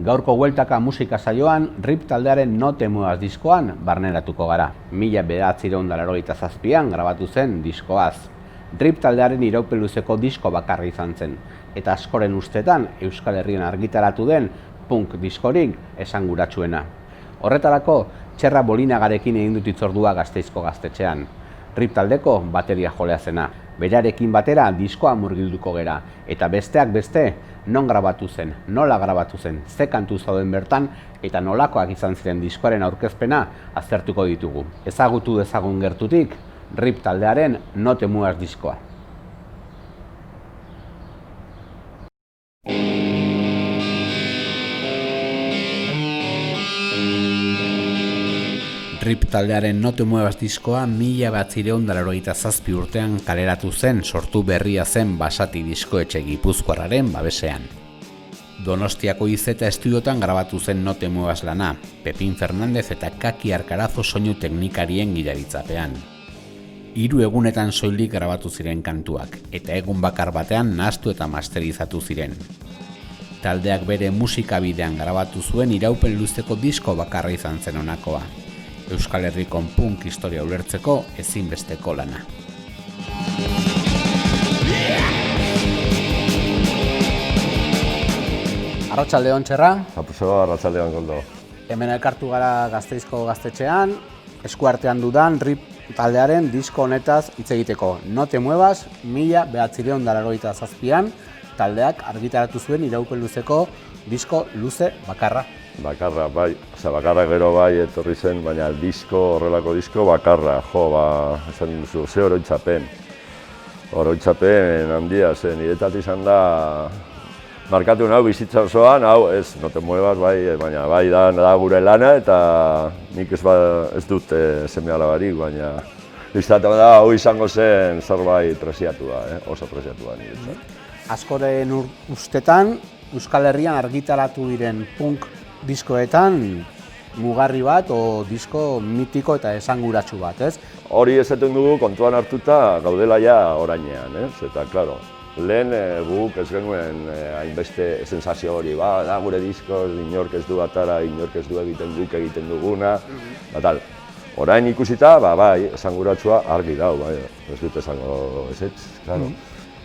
Gaurko bueltaka musika saioan, RIP taldearen No te muevas diskoan barneratuko gara. 1987an grabatu zen diskoaz. RIP taldearen iraupen luzeko disko bakarra izan zen, eta askoren ustetan Euskal Herrian argitaratu den punk diskorik esanguratsuena. Horretarako, Txerra Bolinagarekin egin dut hitzordua Gasteizko gaztetxean. RIP taldeko bateria jolea zena. Berarekin batera diskoa murgilduko gera, eta besteak beste, non grabatu zen, nola grabatu zen, ze kantu zauden bertan, eta nolakoak izan ziren diskoaren aurkezpena aztertuko ditugu. Ezagutu dezagun gertutik, RIP taldearen No te muevas diskoa. RIP taldearen No te muevas diskoa 1987 urtean kaleratu zen, sortu berria zen Basati diskoetxe Gipuzkoarraren babesean. Donostiako Izeta estudiotan grabatu zen No te muevas lana, Pepin Fernandez eta Kaki Arkarazo soinu teknikarien gidaritzapean. 3 egunetan soilik grabatu ziren kantuak, eta egun bakar batean nahastu eta masterizatu ziren. Taldeak bere musikabidean grabatu zuen iraupen luzeko disko bakarra izan zen honakoa. Euskal Herriko punk historia ulertzeko ezinbesteko lana. Arratsaldeon Txerra. Arratsaldeon Koldo. Hemen elkartu gara Gasteizko gaztetxean, eskuartean dudan RIP taldearen disko honetaz hitz egiteko. No te muevas 1987an taldeak argitaratu zuen iraupen luzeko disko luze bakarra. Bakarra, bai. Bakarra gero bai etorri zen, baina horrelako disko bakarra. Esan duzu, ze oroitzapen. Oroitzapen handia zen, niretat izan da markatu nau bizitza osoan, hau ez, No te muevas, bai, baina bai da gure lana eta nik ez dut seme-alabarik, baina izate da hau izango zen zerbait preziatua, oso preziatua niretzat. Askoren ustetan, Euskal Herrian argitaratu diren punk diskoetan mugarri bat o disko mitiko eta esanguratsu bat, ez? Hori esaten dugu kontuan hartuta gaudela ja orainean, ez? Eta, klaro, lehen guk ez genuen hainbeste sensazio hori, da gure disko, inork ez du atara, inork ez du egiten guk egiten duguna, eta tal. Orain ikusita, bai, esanguratsua argi dau, bai, ez dut esango ezetz, klaro.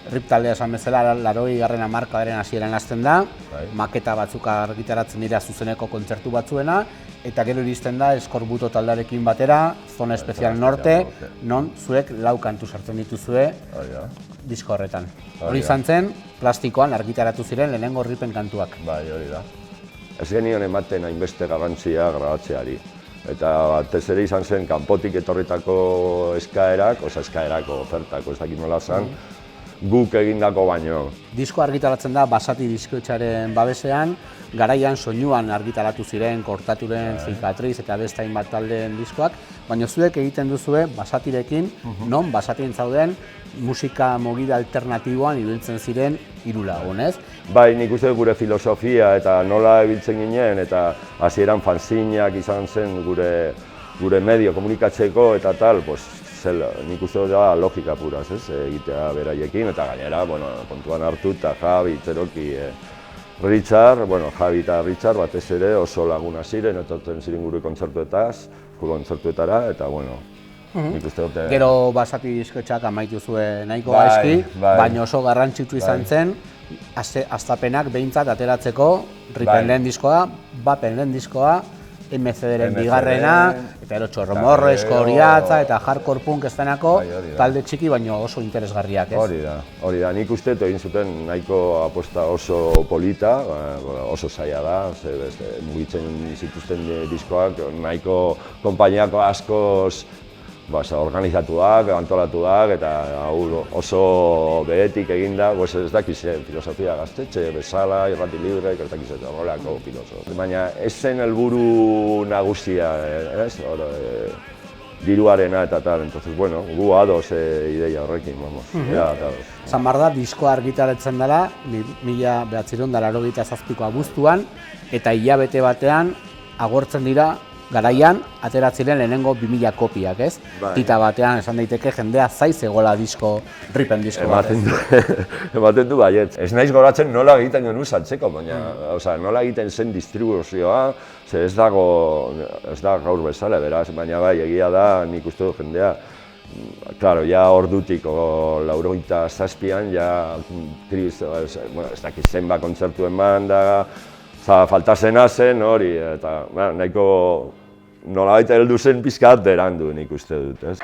RIP taldea esan bezala 80. hamarkadaren hasieran hasten da, maketa batzuk argitaratzen dira zuzeneko kontzertu batzuena, eta gero iristen da Eskorbuto taldearekin batera, Zona Espezial Norte, non zuek 4 kantu sartzen dituzue disko horretan. Hori izan zen, plastikoan argitaratu ziren lehenengo RIPen kantuak. Bai, hori da. Ez genion ematen hainbeste garrantzia grabatzeari. Eta batez ere izan zen kanpotik etorritako eskaerak, ofertak, ez dakit nola zen, guk egindako baino. Disko argitaratzen da Basati diskoetxearen babesean, garaian soinuan argitaratu ziren Kortaturen, Zikatriz eta beste hainbat taldeen diskoak, baina zuek egiten duzue Basatirekin, non Basatien zauden musika mogida alternatiboan ibiltzen ziren 3 lagun, ez? Bai, nik uste gure filosofia eta nola ibiltzen ginen eta hasieran fanzinak izan zen gure medio komunikatzeko eta tal, nik uste da logika puraz, egitea beraiekin, eta gainera, kontuan hartu eta Javi, Txeroki, Richard, Javi eta Richard batez ere oso laguna ziren, etortzen ziren gure kontzertuetara, eta nik uste dute... Gero Basati diskoetxak amaitu zuen nahiko gaizki, baina oso garrantzitsu izan zen, hastapenak behintzat ateratzeko RIPen lehen diskoa, Bapen lehen diskoa, MCDren bigarrena, eta ero Txorromorro, Eskoriatza eta hardcore punk estenako talde txiki baino oso interesgarriak, ez? Hori da, nik uste egin zuten nahiko aposta oso polita, oso zaila da, mugitzen zituzten diskoak, nahiko konpainiako askoz organizatuak, antolatuak, eta oso behetik eginda, ez dakiz filosofia gaztetxe, bezala, irrati libre, ez dakiz horrelako filosofia. Baina ez zen helburu nagusia, diruarena eta tal, entonces, gu ados ideia horrekin, Zan behar da, diskoa argitaratzen dela, 1987ko abuztuan, eta hilabete batean agortzen dira garaian, ateratziren lehenengo 2000 kopiak, ez? Bai. Tita batean esan daiteke jendea zaiz egola ripen disko bat, Ematen du baietz. Ez naiz goratzen nola egiten genuen saltzeko, baina nola egiten zen distribuzioa, ze ez da gaur bezala, beraz, baina bai, egia da, nik uste dut jendea, claro, ja ordutik, 87an, ja, ez dakit zenba kontzertu eman da, falta zena zen hori, eta nahiko nolabait heldu zen pixkat berandu nik uste dut, ez?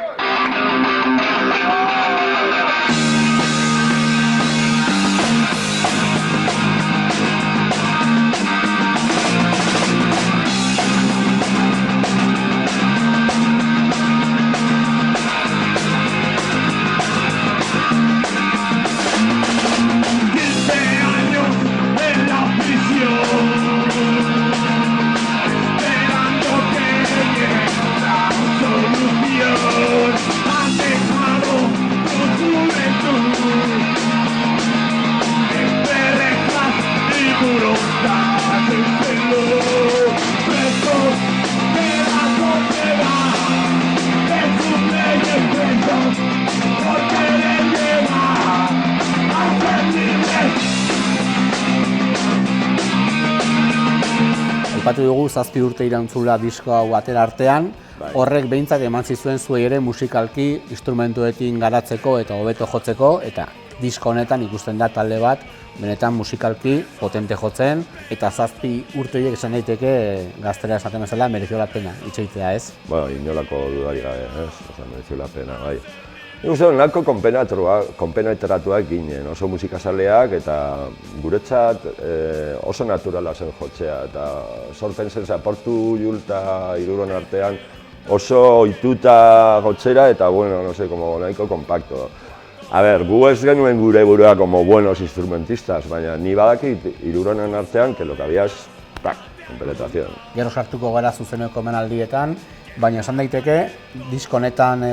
Aipatu dugu 7 urte irauntzula disko hau atera artean, horrek behintzat eman zizuen zuei ere musikalki instrumentuekin garatzeko eta hobeto jotzeko, eta disko honetan ikusten da talde bat benetan musikalki potente jotzen, eta 7 urte horiek esan daiteke gaztera esaten bezala merezio la pena itxoitea, ez? Inolako dudari gabe, ez? Merezio la pena, bai. Nik uste dut, nahiko konpenetratuak ginen, oso musikazaleak eta guretzat oso naturala zen jotzea, eta sortzen zen Portu, Jul eta Iruron artean oso ohituta jotzera eta, bueno, no sé, como nahiko kompakto. A ber, gu ez genuen gure burua como buenos instrumentistas, baina ni badakit Iruronen artean, que lo que había es, kompenetración. Gero sartuko gara zuzeneko emanaldietan, baina esan daiteke, disko honetan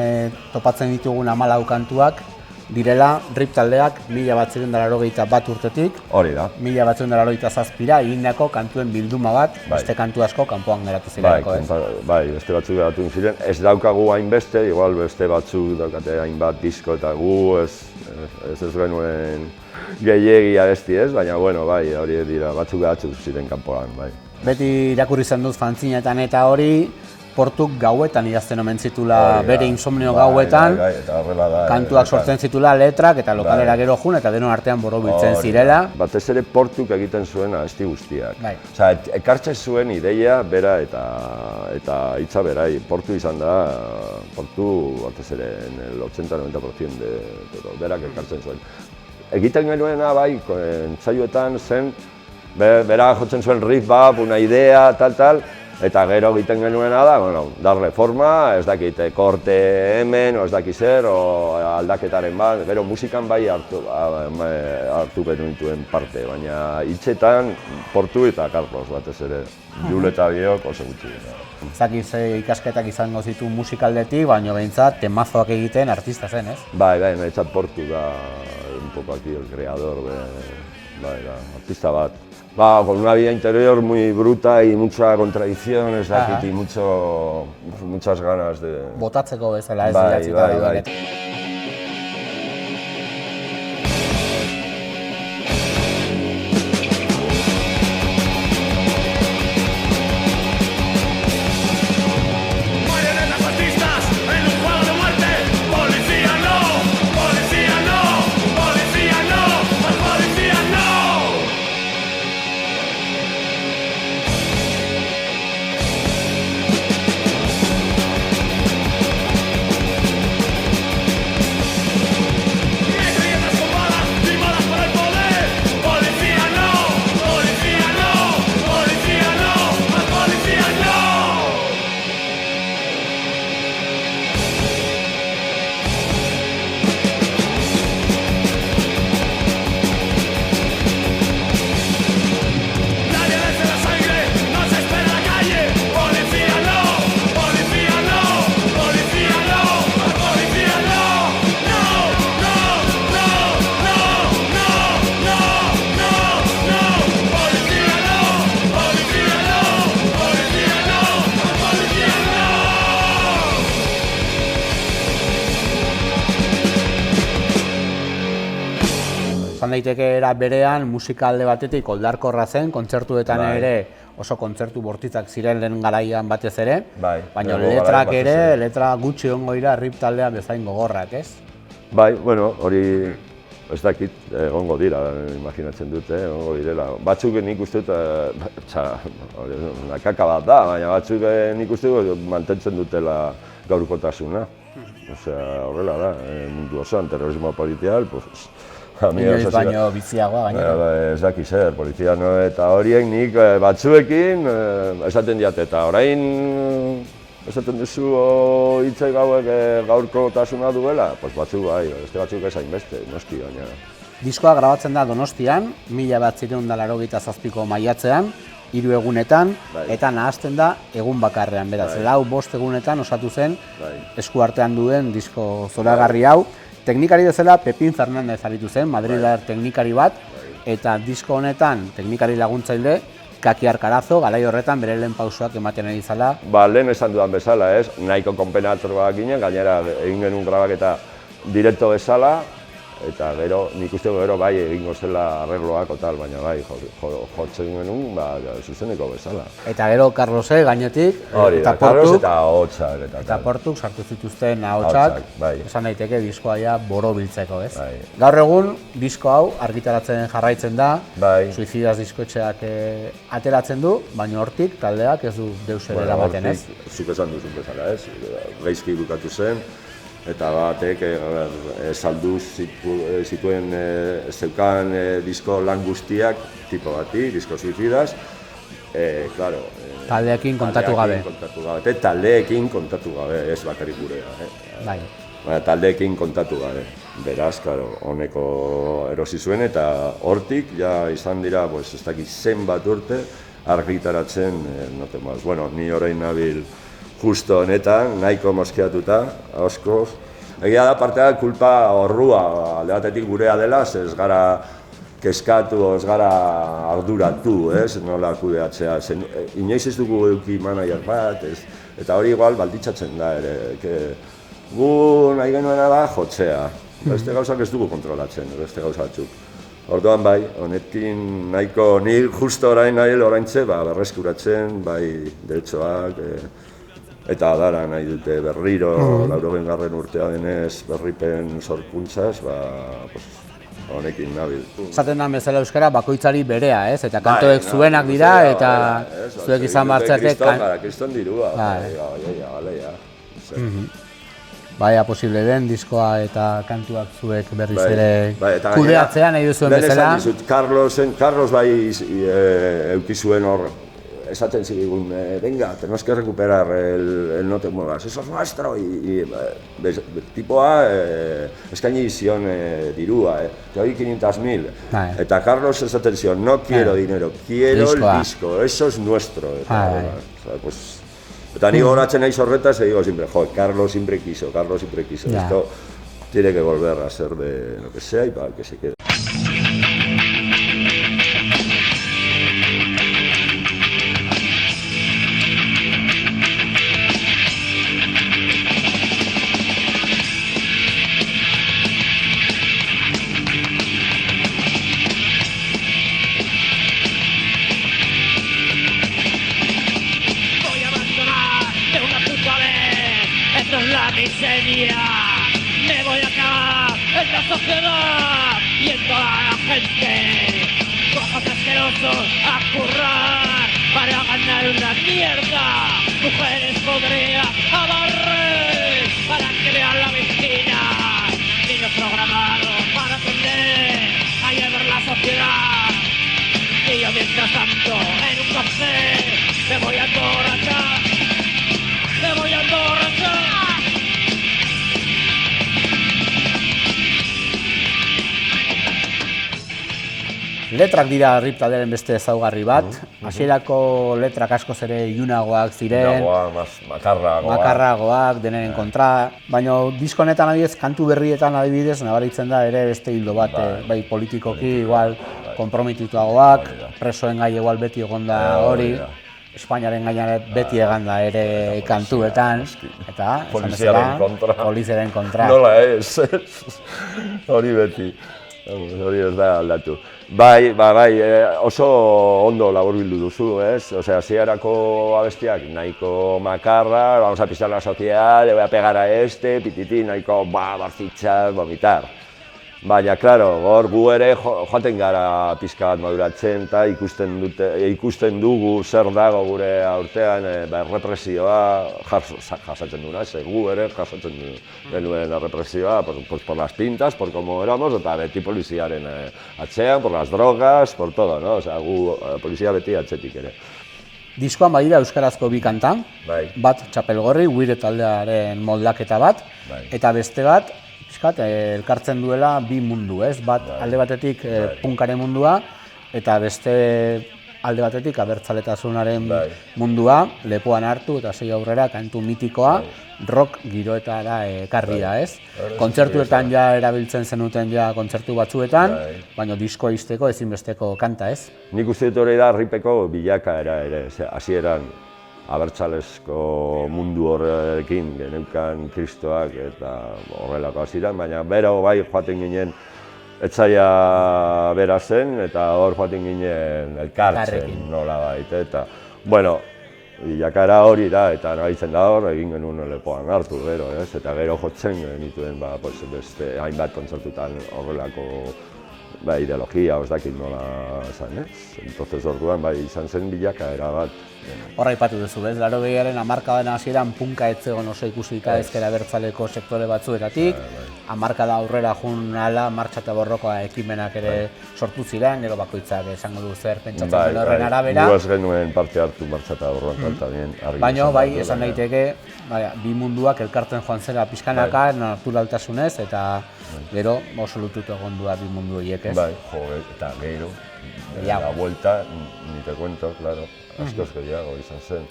topatzen ditugun 14 kantuak direla RIP taldeak 1981 urtetik, hori da. 1987ra egindako kantuen bilduma bat, beste kantu asko kanpoan geratu zirelako, ez? Bai, beste batzuk geratu ziren. Ez daukagu hainbeste, igual beste batzuk daukate hainbat disko eta gu ez genuen gehiegi abesti, ez? Baina, bueno, bai, hori dira, batzuk ziren kanpoan, bai. Beti irakurri zen dut fanzinetan eta hori, Portuk gauetan idazten omen zitula, bere insomnio gauetan, kantuak sortzen zitula, letrak eta lokalera gero jun eta denon artean borobiltzen zirela. Batez ere Portuk egiten zuen abesti guztiak. Osea, ekartzen zuen ideia bera eta hitza bera. Portu izan da, Portu batez ere en el 80-90% de berak ekartzen zuen. Egiten genuena bai, entsaioetan zen, bera jotzen zuen riff bat, una idea, tal, eta gero egiten genuena da, bueno, darle forma, ez dakit, korte hemen, o ez dakit zer, o aldaketaren bat, gero musikan bai hartu genituen parte, baina hitzetan Portu eta Carlos batez ere, Jul eta biok oso gutxi. Ez dakit ikasketak izango zitu musikaldetik, baina behintzat temazoak egiten artista zen, ez? Bai, behintzat Portu da un poco aquí el creador artista bat. Con una vida interior muy bruta y mucha contradicción, es dakit, y muchas ganas de... Botatzeko bezala ez idatzita bai. esan daiteke era berean musika alde batetik oldarkorra zen, kontzertuetan ere oso kontzertu bortitzak ziren lehen garaian batez ere, baina letrak ere, letra gutxi ongo dira rip taldea bezain gogorrak, ez? Bai, bueno, hori ez dakit, egongo dira, imaginatzen dute, egongo direla. Batzuk nik uste dut, kaka bat da, baina batzuk nik uste dut mantentzen dutela gaurkotasuna. Osea, horrela da, mundu osoan, terrorismo policial, pues... Inoiz baino biziagoa gainera. Ez daki zer, poliziano eta horiek nik batzuekin esaten diat, eta orain esaten duzu hitzek hauek gaurkotasuna duela, pues batzuk bai, beste batzuk ez hainbeste, noski baina. Diskoa grabatzen da Donostian, 1987ko maiatzean, 3 egunetan, eta nahasten da egun bakarrean, beraz, 4-5 egunetan osatu zen eskuartean duen disko zoragarri hau. Teknikari bezala Pepin Fernandez aritu zen, Madridar teknikari bat, eta disko honetan teknikari laguntzaile Kaki Arkarazo, garai horretan bere lehen pausoak ematen ari zala. Lehen esan dudan bezala, ez? Nahiko konpenatzorgoak ginen, gainera egin genuen grabaketa direkto bezala, eta gero, nik uste gero bai egingo zela arregloak otal, baina bai jotzen genuen, zuzeneko bezala. Eta gero Carlose gainetik, eta Portuk, eta Portuk sartu zituzten ahotsak, esan daiteke diskoa ja borobiltzeko, ez? Gaur egun, disko hau argitaratzen jarraitzen da, Suizidas diskoetxeak ateratzen du, baina hortik taldeak ez du deus ere eramaten, ez? Zuk esan duzun bezala, ez? Gaizki bukatu zen, eta batek saldu zituen zeukan disko lan guztiak tipo bati, disko Suizidas, claro. Taldeekin kontatu gabe. Taldeekin kontatu gabe, ez bakarrik gurea. Taldeekin kontatu gabe. Beraz, claro, honeko erosi zuen eta hortik ja izan dira, ez dakit zenbat urte argitaratzen, bueno, ni orain nabil justo honetan, nahiko moskeatuta, asko. Egia da partea kulpa horrua, alde batetik gurea dela, ez gara keskatu, ez gara arduratu, nola kudeatzea. Inoiz ez dugu eduki manager bat, eta hori igual balditzatzen da ere. Gu nahi genuena da jotzea, beste gauzak ez dugu kontrolatzen, beste gauzatzuk. Orduan bai, honekin nahiko nik justo oraintze berreskuratzen, bai deretxoak, eta adara nahi dute berriro, 80. urtea denez berripen sorkuntzaz, honekin nabil. Esaten da bezala euskara bakoitzari berea, ez? Eta kantoek zuenak dira, eta zuek izan martzatek... Kriston dirua, Baina posible den, diskoa eta kantuak zuek berriz ere kudeatzea nahi duzuen bezala. Carlos bai eukizuen hor, esaten zigun, venga, tenemos que recuperar el No te muevas, eso es nuestro, y tipoa eskaini zion dirua, te hori 500.000, eta Carlos esaten zion, no quiero dinero, quiero el disco, eso es nuestro. Eta ni horatzen naiz horretaz, digo siempre, Carlos siempre quiso, esto tiene que volver a ser de lo que sea y para que se quede. Me voy a acabar en la sociedad y en toda la gente. Ojos asquerosos a currar para ganar una mierda. Mujeres podridas a barrer para que vean la vecina. Niños programados para atender a llevar la sociedad. Y yo mientras tanto en un café me voy a emborrachar. Me voy a emborrachar. Letrak dira rip taldearen beste ezaugarri bat, hasierako letrak askoz ere ilunagoak ziren, makarragoak, deneren kontra, baina disko honetan adibidez, kantu berrietan adibidez, nabaritzen da ere beste hildo bat, bai politikoki, igual, kompromitituagoak, presoen gai igual beti egonda hori, Espainiaren gainera beti eganda ere kantuetan, eta, poliziaren kontra. Poliziaren kontra. Nola ez, hori beti. hori ez da aldatu. Bai, oso ondo laburbildu duzu, ez? Osea, hasierako abestiak nahiko makarra, vamos a pisar la sociedad, le voy a pegar a este, pititi, nahiko barzitzak, vomitar. Baina, klaro, gor gu ere joaten gara pixka bat maduratzen eta ikusten dugu zer dago gure aurtean represioa jasatzen duna, gu ere jasatzen genuen represioa por las pintas, por como éramos, eta beti poliziaren atzean, por las drogas, por todo, no? Osea, gu polizia beti atzetik ere. Diskoan badira euskarazko bi kanta, bat Txapelgorri, Uire taldearen moldaketa bat, eta beste bat, elkartzen duela bi mundu, ez? Bat alde batetik punkaren mundua eta beste alde batetik abertzaletasunaren mundua, lepoan hartu eta sei aurrera kantu mitikoa, rock giroetara ekarria, ez? Kontzertuetan ja erabiltzen zenuten ja kontzertu batzuetan, baina diskoa izteko ezinbesteko kanta, ez? Nik uste dut hori da Ripeko bilakaera ere, hasieran abertzalesko mundu horrekin geneukan kristoak eta horrelako hasieran, baina bero bai joaten ginen etzaia bera zen eta hor joaten ginen elkartzen nola baita eta, bueno, bilakaera hori da eta nahitzen da hor egin genuen lepoan hartu gero, ez? Eta gero jotzen genituen beste hainbat kontzertutan horrelako ideologia, ez dakit nola esan, ez? Entonces orduan izan zen bilakaera bat. Horra aipatu duzu, ez? 80aren hamarkadan hasieran punka ez zegoen oso ikusita ezker abertzaleko sektore batzuetatik, hamarkada aurrera joan ahala martxa eta borrokoa ekimenak ere sortu ziren, gero bakoitzak esango du zer pentsatzen den horren arabera. Gu ez genuen parte hartu martxa eta borrokoan, baina esan daiteke, bi munduak elkartzen joan zera pixkanaka, naturaltasunez, eta gero oso lututu egon du bi mundu horiek, ez? Bai, eta gero, la vuelta, ni te cuento, claro, askoz gehiago izan zen.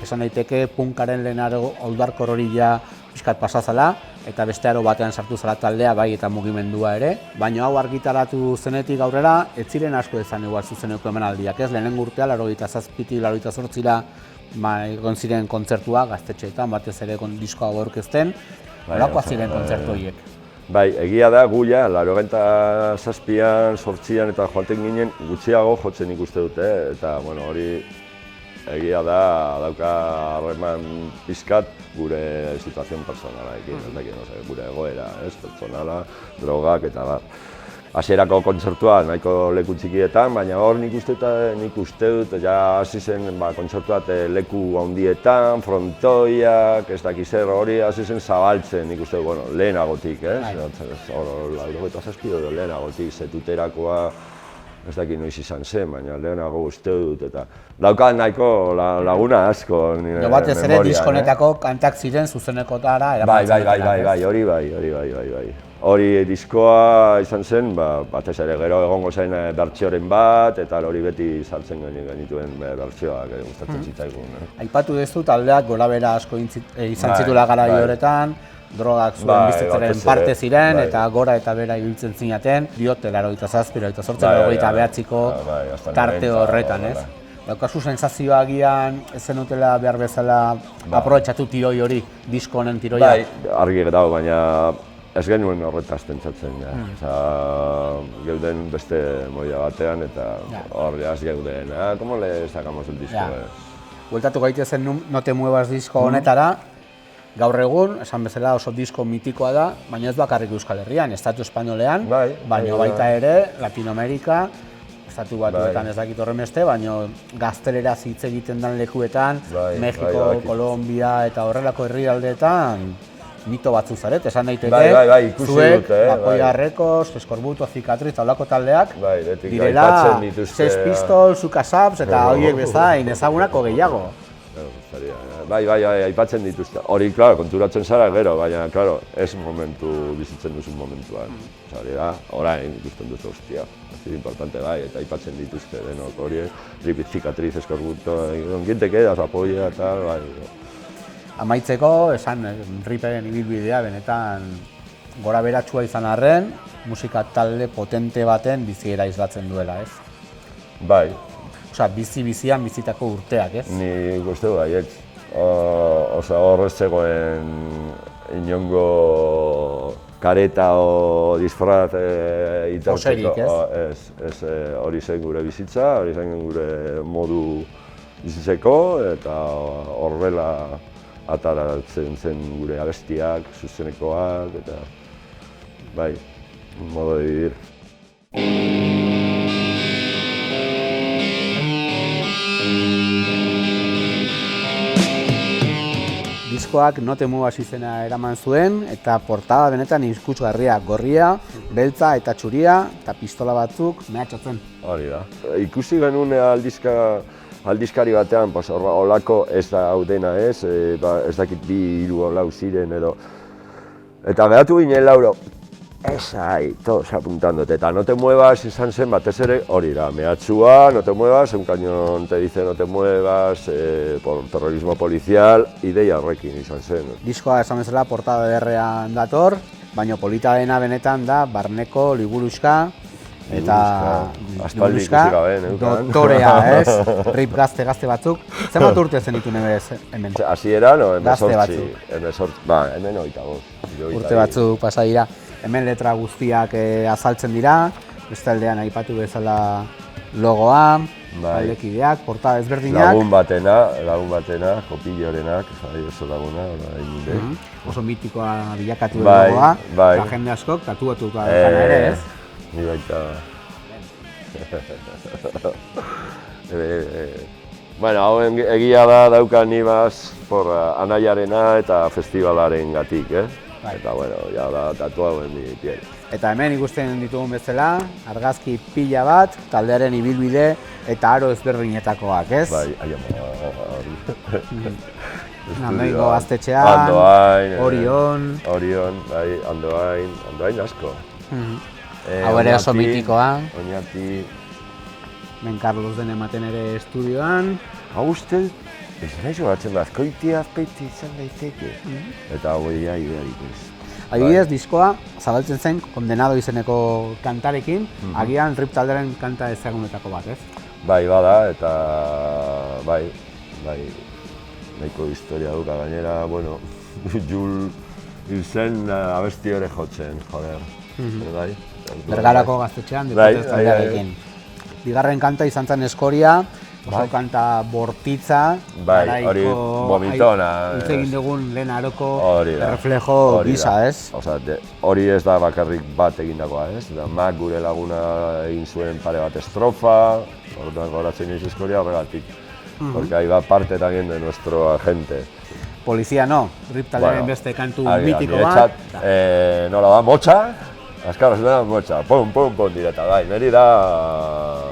Esan daiteke punkaren lehenaro oldarkor hori ja pixkat pasazala eta beste aro batean sartu zala taldea bai eta mugimendua ere, baina hau argitaratu zenetik aurrera ez ziren asko izan igual zuzeneko emanaldiak, ez? Lehenengo urtea 87tik 88ra egon ziren kontzertua gaztetxeetan, batez ere diskoa aurkezten, nolakoak ziren kontzertu horiek? Bai, egia da gu ja 87an, 8an eta joaten ginen gutxiago jotzen ikuste dute, eta bueno, hori egia da, dauka harreman pizkat gure situazioen personalarekin, gure egoera, pertsonala, drogak eta bar. Hasierako kontzertua nahiko leku txikietan, baina hor nik uste dut, ja hasi zen kontzertua leku handietan, frontoiak, ez dakiz zer hori hasi zen zabaltzen, nik uste dut, lehenagotik, hor 87 lehenagotik, zetuterakoa, ez dakit noiz izan zen, baina lehenago uste dut eta daukat nahiko laguna asko nire memorian. Batez ere diskonetako kantak ziren zuzenekotara eramatzen dutela. Bai, hori bai. Hori diskoa izan zen, batez ere gero egongo zen bertsioren bat eta hori beti sartzen genituen bertsioak gustatzen zitzaigun. Aipatu duzu taldeak gorabehera asko izan zitula garai horretan, drogak zuen bizitzaren parte ziren eta gora eta bera ibiltzen zinaten, diote 87, 88, 89ko tarte horretan, ez? Daukazu sensazioa agian ez zenutela behar bezala aprobetxatu tiroi hori, disko honen tiroia? Bai, argi dago, baina ez genuen horretaz pentsatzen. Geuden beste moia batean eta horreaz geuden, ¿cómo le sacamos el disco? Bueltatu gaitezen No te muevas disko honetara, gaur egun, esan bezala oso disko mitikoa da, baina ez bakarrik Euskal Herrian, Estatu Espainolean, baina baita ere Latinoamerika Estatu Batuetan ez dakit horren beste, baina gazteleraz hitz egiten den lekuetan, Mexiko, Kolombia eta horrelako herrialdeetan mito batzu zaret, esan daiteke, zuek, Bakoia Records, Eskorbuto, Cicatriz, taulako taldeak, direla Sex Pistols, Zuka Saps eta horiek bezain ezagunako gehiago. Bai, aipatzen dituzte. Hori, klaro, konturatzen zara gero, baina, klaro, ez momentu, bizitzen duzun momentuan. Hori da, orain ikusten duzu, hostia, ez importante bai, eta aipatzen dituzte denok horiek, Cicatriz, Eskorbuto, ¿quién te quedas, Apoya, tal, bai. Amaitzeko, esan Riperen ibilbidea benetan gora beratsua izan arren, musika talde potente baten biziera islatzen duela, ez? Bai. Osa, bizian bizitako urteak, ez? Ni uste baiet. Osa, hor ez zegoen inongo kareta o disfraz itauteko. Ez, hori zen gure bizitza, hori zen gure modu bizitzeko, eta horrela ataratzen zen gure abestiak, zuzenekoak, eta bai, modo de vivir. Diskoak No te muevas izena eraman zuen, eta portada benetan ikusgarria, gorria, beltza eta txuria, eta pistola batzuk mehatxatzen. Hori da. Ikusi genuen aldizkari batean, holako ez da hau dena ez, ez dakit 2-3 lau ziren edo. Eta geratu ginen Lauro, ez ahí, todos apuntándote, eta No te muevas izan zen batez ere hori da, mehatxua, No te muevas, un cañón te dice No te muevas, por terrorismo policial, ideia horrekin izan zen. Diskoa esan bezala portada ederrean dator, baina polita dena benetan da barneko liburuxka, eta liburuxka doktorea, ez? Rip gazte batzuk. Zenbat urte zenituen hemen? Hasieran, hemen 25. Urte batzuk pasa dira. Hemen letra guztiak azaltzen dira, beste aldean aipatu bezala logoa, aldekideak, portada ezberdinak. Lagun batena, Kopillorenak, oso laguna. Oso mitikoa bilakatu logoa, eta jende askok tatuatuta dukana ere, ez? Ni baita. Bueno, hau egia da daukan nibaz por anaiarena eta festivalaren gatik, Eta, bueno, ja da tatuauen ni piel. Eta hemen ikusten ditugun bezala, argazki pila bat, taldearen ibilbide eta aro ezberdinetakoak, ez? Bai, Andoaingo gaztetxean, Orion, bai, Andoain asko. Hau ere oso mitikoa. Oñati. Ben Carlos den ematen ere estudioan. Hau uste, ez nahi batzen da, azkoitia azpeiti izan daiteke. Eta hau idearik ez. Adibidez, diskoa zabaltzen zen Kondenado izeneko kantarekin, agian Rip taldearen kanta ezagunetako bat, ez? Bai, bada, eta bai, nahiko historia duka gainera, bueno, Jul hil zen abesti hori jotzen, joder, bai? Bergarako gaztetxean, Deportes taldearekin. Bigarren kanta izan zen Eskoria, oso kanta bortitza, hori vomitona. Hitz egin dugun lehen aroko erreflejo gisa, ez? Hori ez da bakarrik bat egindakoa, ez? Mak gure laguna egin zuen pare bat estrofa, orduan goratzen naiz Eskoria horregatik. Porque ahí va parte también de nuestro agente. Polizia no, Rip taldearen beste kantu mitiko bat. Nola da, motxa? Azkar, da motxa, pum, direta, bai, niri da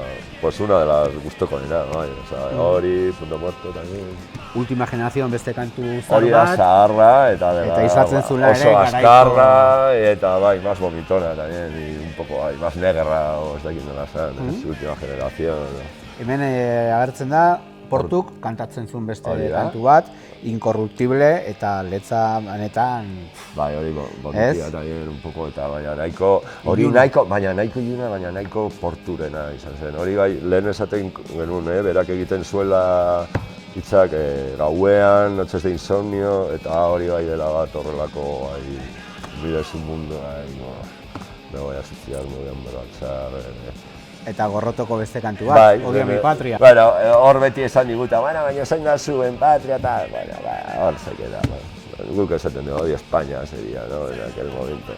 pues una de las gustokonena, bai, hori, Punto Muerto también. Última Generación beste kantu zahar bat. Hori da zaharra, eta izatzen zula ere, oso azkarra, eta bai, más vomitona también, y un poco, bai, más negra, o ez dakit nola zan, Última Generación. Hemen agertzen da, Portuk kantatzen zuen beste kantu bat, Incorruptible eta letza banetan. Bai, hori bonitia tamien un poco eta baina nahiko, hori nahiko, baina nahiko iluna, baina nahiko porturena izan zen. Hori bai, lehen esaten genuen, berak egiten zuela hitzak gauean, Noches de Insomnio, eta hori bai dela bat horrelako, vida es un mundo, me voy a suicidar, me voy a emborrachar. Eta Gorrotoko beste kantu bat, Odio mi patria. Bueno, hor beti esan diguta, baina zain da zuen patria, eta, hor se queda. Guk esaten de Odio España ese día, ¿no? En aquel momento.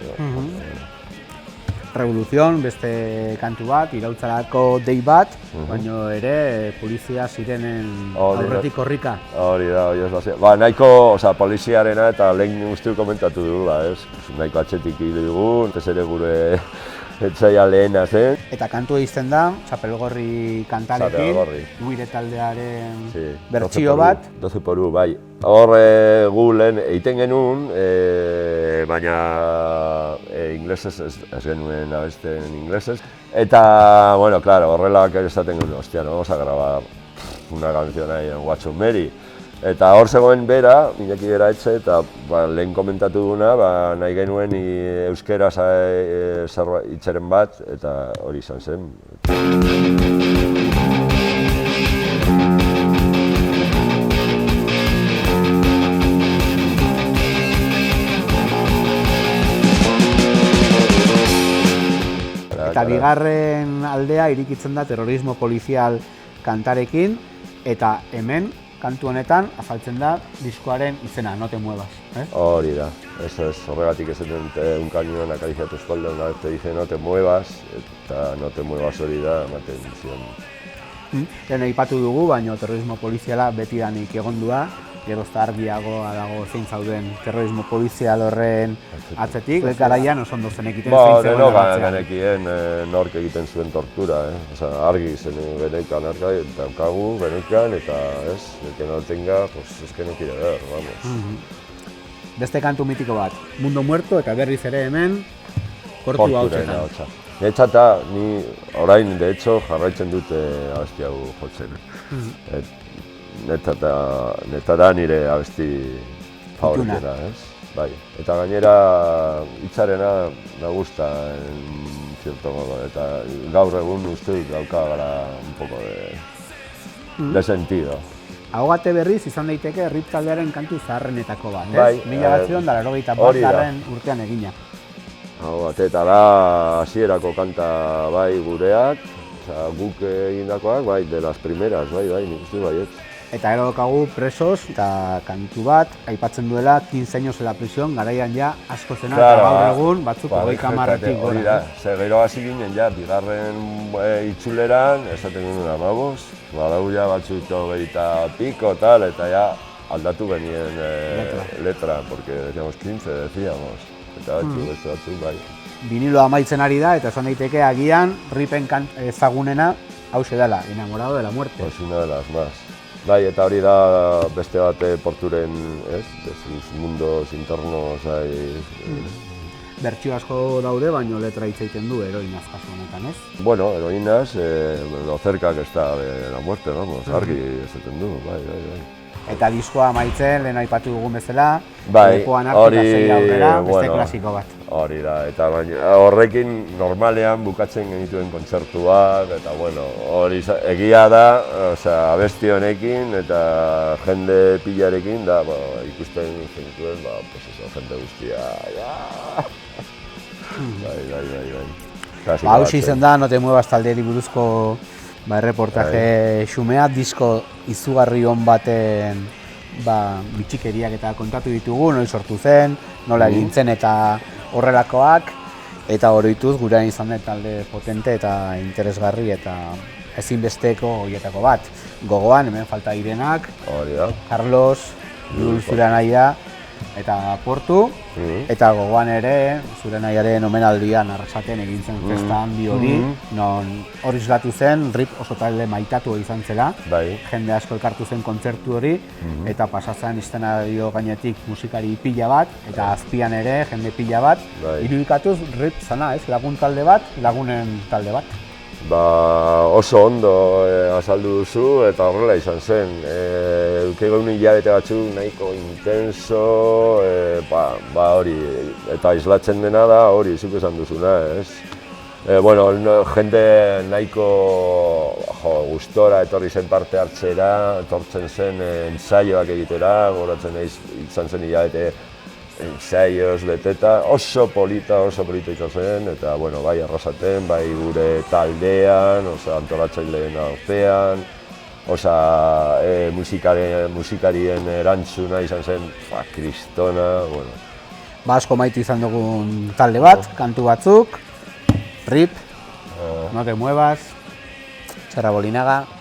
Revolución, beste kantu bat, Iraultzarako dei bat, baina ere polizia zirenen aurretik korrika. Hori da, ba, nahiko, poliziarena eta lehen uste komentatu dugula, ez? Nahiko atxetik dugu, ez ere gure etxaia lehena zen. Eta kantu egiten da, Txapelgorri kantarekin, Uire taldearen bertsio bat. 12 por 1, bai. Hor gu lehen egiten genuen, baina inglesez ez genuen abesten inglesez. Eta, bueno, claro, horrelak esaten genuen, hostia, no vamos a grabar una canción ahí en Watson Mary. Eta hor zegoen bera, Iñaki bera etxe, eta lehen komentatu duguna, nahi genuen euskera hitzaren bat, eta hori izan zen. Eta bigarren aldea irikitzen da terrorismo polizial kantarekin, eta hemen, kantu honetan, azaltzen da diskoaren izena, No te muevas. Hori da, eso es, horregatik esaten un cañón acaricia tu espalda, una vez te dice no te muevas, eta no te muevas hori da, ematen zion. Lehen aipatu dugu, baina terrorismo poliziala betidanik egondua, gerozta argiagoa dago zein zauden terrorismo polizial horren atzetik. Garaian oso ondo zenekiten zein zegoen atzean. Genekien nork egiten zuen tortura, argi zen geneikan argi, daukagu, geneikan, eta ez, el que no tenga, pues es que no quiere ver, vamos. Beste kantu mitiko bat, Mundo Muerto, eta berriz ere hemen, Portu Hautsetan. Netxata, ni orain, de hecho, jarraitzen dute abesti hau jotzen. Neta da nire abesti favoritena, ez? Bai, eta gainera hitzarena me gusta en cierto modo, eta gaur egun uste dauka gara un poco de sentido. Ahogate berriz izan daiteke Rip taldearen kantu zaharrenetako bat, ez? 1981 urtean egina. Ahogate eta da hasierako kanta bai gureak, guk egindakoak, bai, de las primeras, bai, nik uste baiet. Eta gero daukagu Presos eta kantu bat, aipatzen duela 15 años en la prisión, garaian ja asko zena eta gaur egun batzuk 30 hori da, ze gero hasi ginen ja, bigarren itzuleran, esaten genuen amabos, badau ja batzuk 20 piko tal, eta ja aldatu genien letra, porque decíamos 15, decíamos, eta batzuk bai. Viniloa amaitzen ari da, eta esan daiteke agian Ripen ezagunena hauxe dela, Enamorado de la Muerte. Pues una de las más. Bai, eta hori da beste bat Porturen, ez? De sus mundos internos, Bertsio asko daude, baina letra hitz egiten du heroinaz kasu honetan, ez? Bueno, heroinaz, lo cerca que está de la muerte, vamos, argi esaten du, bai. Eta diskoa amaitzen, lehen aipatu dugun bezala, bai, hori, beste klasiko bat. Hori da, eta horrekin normalean bukatzen genituen kontzertuak, eta bueno, hori egia da, abesti honekin eta jende pilarekin, da, ikusten genituen, jende guztia, bai. Hauxe izan da, No te muevas taldeari buruzko erreportaje xumea, disko izugarri hon baten bitxikeriak eta kontatu ditugu, noiz sortu zen, nola egin zen eta horrelakoak, eta oroituz gurean izan den talde potente eta interesgarri eta ezinbesteko horietako bat. Gogoan, hemen falta direnak, Carlos, Lul zure anaia eta Portu, eta gogoan ere, zure anaiaren omenaldian Arrasaten egin zen festa handi hori, non hori islatu zen, Rip oso talde maitatu izan zela, jende asko elkartu zen kontzertu hori, eta pasatzen eszenario gainetik musikari pila bat, eta azpian ere jende pila bat, irudikatuz Rip zana, ez? Lagun talde bat, lagunen talde bat. Oso ondo azaldu duzu eta horrela izan zen. Eukeigun hilabete batzuk nahiko intenso, hori, eta islatzen dena da hori, zuk esan duzuna, ez? Bueno, jende nahiko gustora etorri zen parte hartzera, etortzen zen ensaioak egitera, goratzen izan zen hilabete ensaios beteta, oso polita izan zen, eta bueno, bai Arrasaten, bai gure taldean, antolatzaileen artean, musikarien erantzuna izan zen, kristona, bueno. Asko maite izan dugun talde bat, kantu batzuk, RIP, No te muevas, Serra Bolinaga.